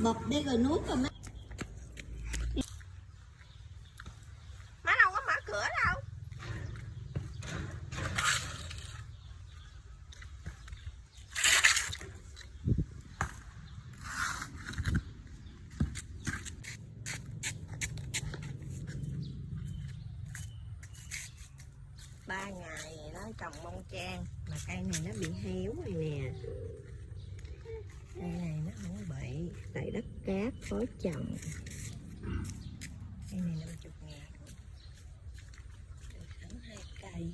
bập đi rồi nuốt rồi má. Má đâu có mở cửa đâu. Ba ngày nó trồng bông trang mà cây này nó bị héo rồi nè. Cây này nó không bị, tại đất cát khó trồng. Cây này 50.000, được 2 cây.